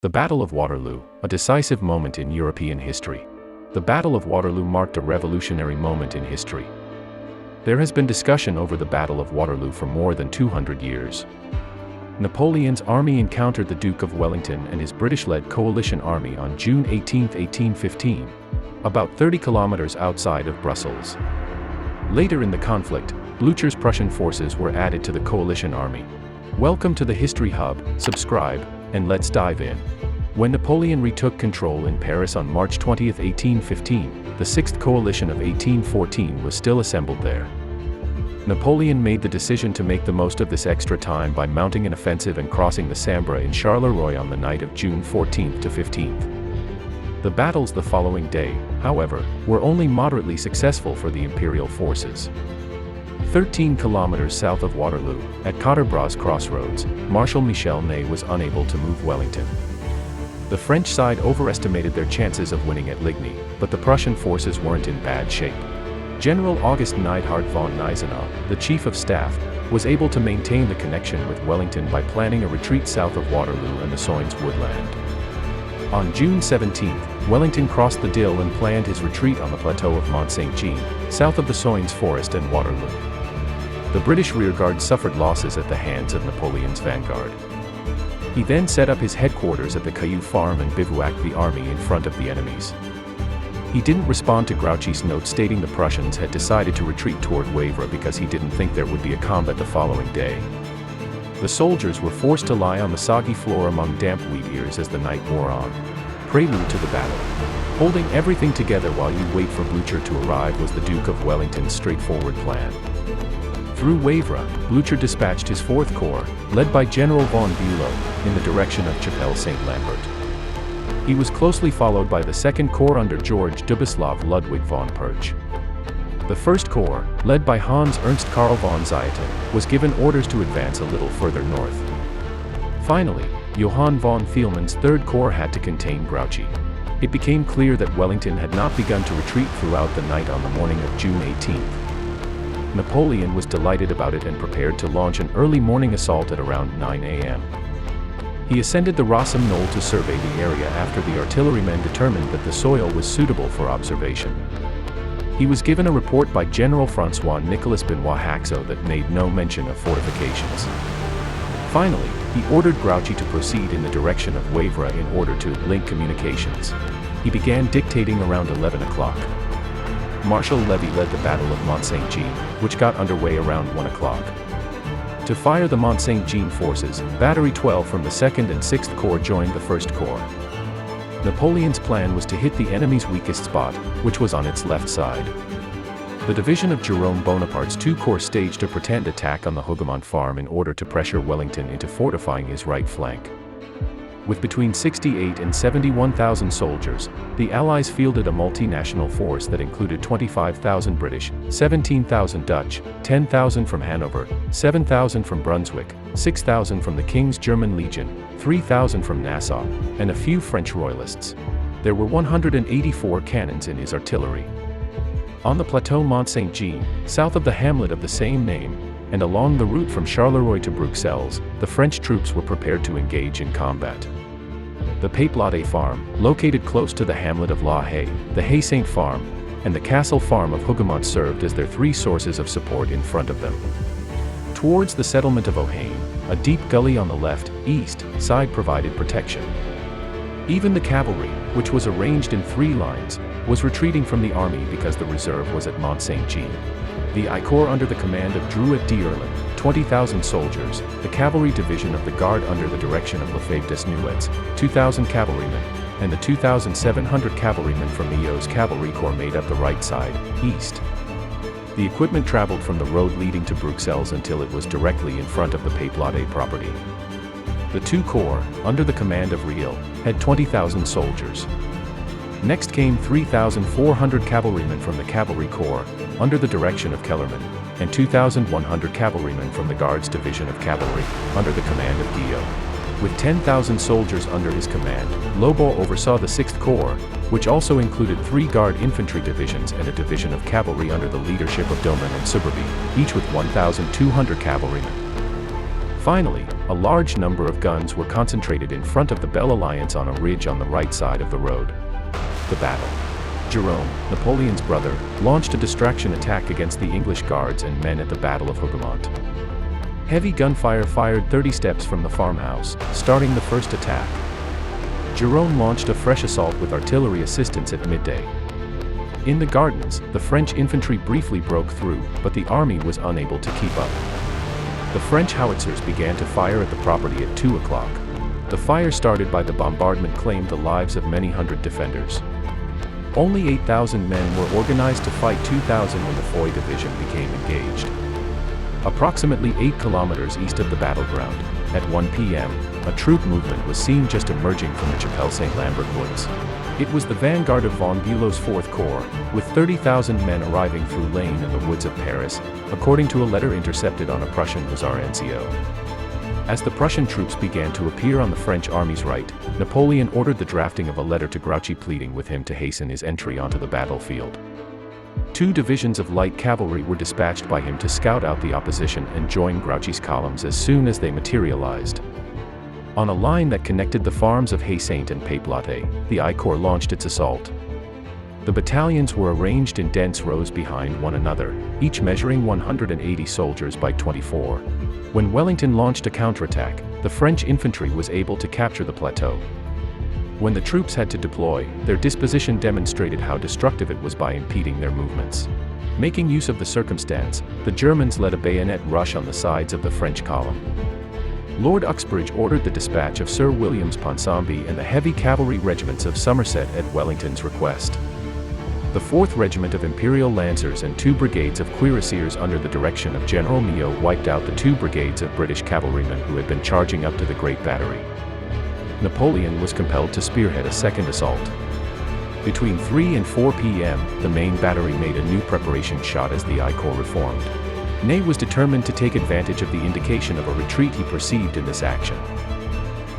The Battle of Waterloo, a decisive moment in European history. The Battle of Waterloo marked a revolutionary moment in history. There has been discussion over the Battle of Waterloo for more than 200 years. Napoleon's army encountered the Duke of Wellington and his British-led coalition army on June 18, 1815, about 30 kilometers outside of Brussels. Later in the conflict, Blücher's Prussian forces were added to the coalition army. Welcome to the History Hub, subscribe, and let's dive in. When Napoleon retook control in Paris on March 20, 1815, the Sixth Coalition of 1814 was still assembled there. Napoleon made the decision to make the most of this extra time by mounting an offensive and crossing the Sambre in Charleroi on the night of June 14 to 15. The battles the following day, however, were only moderately successful for the imperial forces. 13 kilometers south of Waterloo, at Quatre-Bras Crossroads, Marshal Michel Ney was unable to move Wellington. The French side overestimated their chances of winning at Ligny, but the Prussian forces weren't in bad shape. General August Neidhart von Gneisenau, the chief of staff, was able to maintain the connection with Wellington by planning a retreat south of Waterloo and the Soignes woodland. On June 17, Wellington crossed the Dyle and planned his retreat on the plateau of Mont Saint-Jean, south of the Soignes forest and Waterloo. The British rearguard suffered losses at the hands of Napoleon's vanguard. He then set up his headquarters at the Caillou farm and bivouacked the army in front of the enemies. He didn't respond to Grouchy's note stating the Prussians had decided to retreat toward Wavre because he didn't think there would be a combat the following day. The soldiers were forced to lie on the soggy floor among damp wheat ears as the night wore on. Prelude to the battle. Holding everything together while you wait for Blücher to arrive was the Duke of Wellington's straightforward plan. Through Wavre, Blücher dispatched his 4th Corps, led by General von Bülow, in the direction of Chapelle-Saint-Lambert. He was closely followed by the 2nd Corps under George Dubislav Ludwig von Perch. The 1st Corps, led by Hans Ernst Karl von Zieten, was given orders to advance a little further north. Finally, Johann von Thielmann's 3rd Corps had to contain Grouchy. It became clear that Wellington had not begun to retreat throughout the night on the morning of June 18. Napoleon was delighted about it and prepared to launch an early morning assault at around 9 a.m. He ascended the Rossum Knoll to survey the area after the artillerymen determined that the soil was suitable for observation. He was given a report by General François-Nicolas Benoit Haxo that made no mention of fortifications. Finally, he ordered Grouchy to proceed in the direction of Wavre in order to link communications. He began dictating around 11 o'clock. Marshal Levy led the Battle of Mont Saint-Jean, which got underway around 1 o'clock. To fire the Mont Saint-Jean forces, Battery 12 from the 2nd and 6th Corps joined the 1st Corps. Napoleon's plan was to hit the enemy's weakest spot, which was on its left side. The division of Jerome Bonaparte's 2 Corps staged a pretend attack on the Hougoumont farm in order to pressure Wellington into fortifying his right flank. With between 68 and 71,000 soldiers, the Allies fielded a multinational force that included 25,000 British, 17,000 Dutch, 10,000 from Hanover, 7,000 from Brunswick, 6,000 from the King's German Legion, 3,000 from Nassau, and a few French royalists. There were 184 cannons in his artillery. On the plateau Mont Saint-Jean, south of the hamlet of the same name, and along the route from Charleroi to Bruxelles, the French troops were prepared to engage in combat. The Peyplade farm, located close to the hamlet of La Haye, the Haye Saint farm, and the castle farm of Hougoumont served as their 3 sources of support in front of them. Towards the settlement of Ohain, a deep gully on the left, east, side provided protection. Even the cavalry, which was arranged in 3 lines, was retreating from the army because the reserve was at Mont Saint-Jean. The I Corps under the command of Drouet d'Erlin, 20,000 soldiers, the cavalry division of the Guard under the direction of Lefebvre Desnouettes, 2,000 cavalrymen, and the 2,700 cavalrymen from Milhaud's cavalry corps made up the right side, east. The equipment traveled from the road leading to Bruxelles until it was directly in front of the Peyplade property. The 2 Corps, under the command of Riel, had 20,000 soldiers. Next came 3,400 cavalrymen from the Cavalry Corps, under the direction of Kellerman, and 2,100 cavalrymen from the Guards Division of Cavalry, under the command of Guillot. With 10,000 soldiers under his command, Lobau oversaw the 6th Corps, which also included 3 Guard infantry divisions and a division of cavalry under the leadership of Doman and Suberby, each with 1,200 cavalrymen. Finally, a large number of guns were concentrated in front of the Belle Alliance on a ridge on the right side of the road. The battle. Jerome, Napoleon's brother, launched a distraction attack against the English guards and men at the Battle of Hougoumont. Heavy gunfire fired 30 steps from the farmhouse, starting the first attack. Jerome launched a fresh assault with artillery assistance at midday. In the gardens, the French infantry briefly broke through, but the army was unable to keep up. The French howitzers began to fire at the property at 2 o'clock. The fire started by the bombardment claimed the lives of many hundred defenders. Only 8,000 men were organized to fight 2,000 when the Foy division became engaged. Approximately 8 kilometers east of the battleground, at 1 p.m., a troop movement was seen just emerging from the Chapelle Saint-Lambert woods. It was the vanguard of von Bülow's 4th Corps, with 30,000 men arriving through Lane and the woods of Paris, according to a letter intercepted on a Prussian Hussar NCO. As the Prussian troops began to appear on the French army's right, Napoleon ordered the drafting of a letter to Grouchy pleading with him to hasten his entry onto the battlefield. 2 divisions of light cavalry were dispatched by him to scout out the opposition and join Grouchy's columns as soon as they materialized. On a line that connected the farms of Haye-Saint and Papelotte, the I Corps launched its assault. The battalions were arranged in dense rows behind one another, each measuring 180 soldiers by 24. When Wellington launched a counterattack, the French infantry was able to capture the plateau. When the troops had to deploy, their disposition demonstrated how destructive it was by impeding their movements. Making use of the circumstance, the Germans led a bayonet rush on the sides of the French column. Lord Uxbridge ordered the dispatch of Sir Williams Ponsonby and the heavy cavalry regiments of Somerset at Wellington's request. The 4th Regiment of Imperial Lancers and 2 brigades of cuirassiers under the direction of General Millot wiped out the 2 brigades of British cavalrymen who had been charging up to the Great Battery. Napoleon was compelled to spearhead a second assault. Between 3 and 4 p.m., the main battery made a new preparation shot as the I Corps reformed. Ney was determined to take advantage of the indication of a retreat he perceived in this action.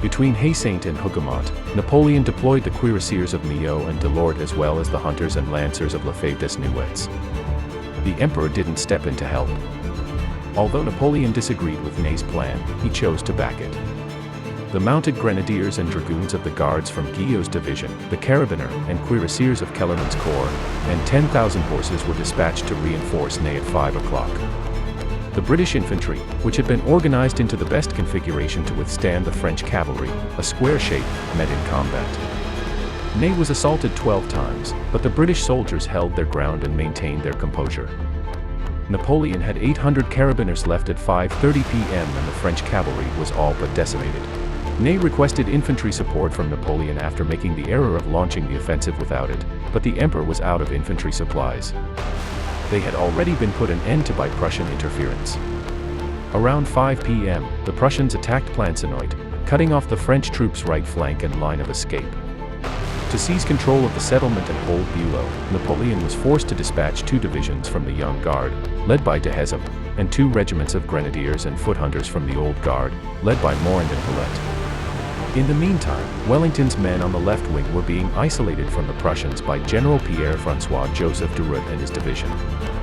Between Haye-Saint and Hougoumont, Napoleon deployed the cuirassiers of Milhaud and Delort as well as the hunters and lancers of Lefebvre des Nuets. The Emperor didn't step in to help. Although Napoleon disagreed with Ney's plan, he chose to back it. The mounted grenadiers and dragoons of the guards from Guillot's division, the carabiner and cuirassiers of Kellerman's corps, and 10,000 horses were dispatched to reinforce Ney at 5 o'clock. The British infantry, which had been organized into the best configuration to withstand the French cavalry, a square shape, met in combat. Ney was assaulted 12 times, but the British soldiers held their ground and maintained their composure. Napoleon had 800 carabiners left at 5:30 p.m. and the French cavalry was all but decimated. Ney requested infantry support from Napoleon after making the error of launching the offensive without it, but the Emperor was out of infantry supplies. They had already been put an end to by Prussian interference. Around 5 p.m., the Prussians attacked Plancenoit, cutting off the French troops' right flank and line of escape. To seize control of the settlement and hold Bülow, Napoleon was forced to dispatch 2 divisions from the Young Guard, led by de Hezem, and 2 regiments of grenadiers and foot hunters from the Old Guard, led by Morand and Paulette. In the meantime, Wellington's men on the left wing were being isolated from the Prussians by General Pierre-François Joseph de Ruyt and his division.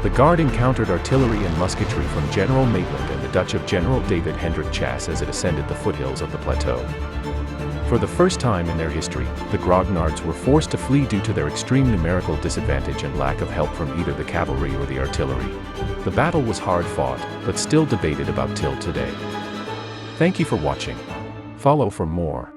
The Guard encountered artillery and musketry from General Maitland and the Dutch of General David Hendrik Chas as it ascended the foothills of the plateau. For the first time in their history, the Grognards were forced to flee due to their extreme numerical disadvantage and lack of help from either the cavalry or the artillery. The battle was hard fought, but still debated about till today. Thank you for watching. Follow for more.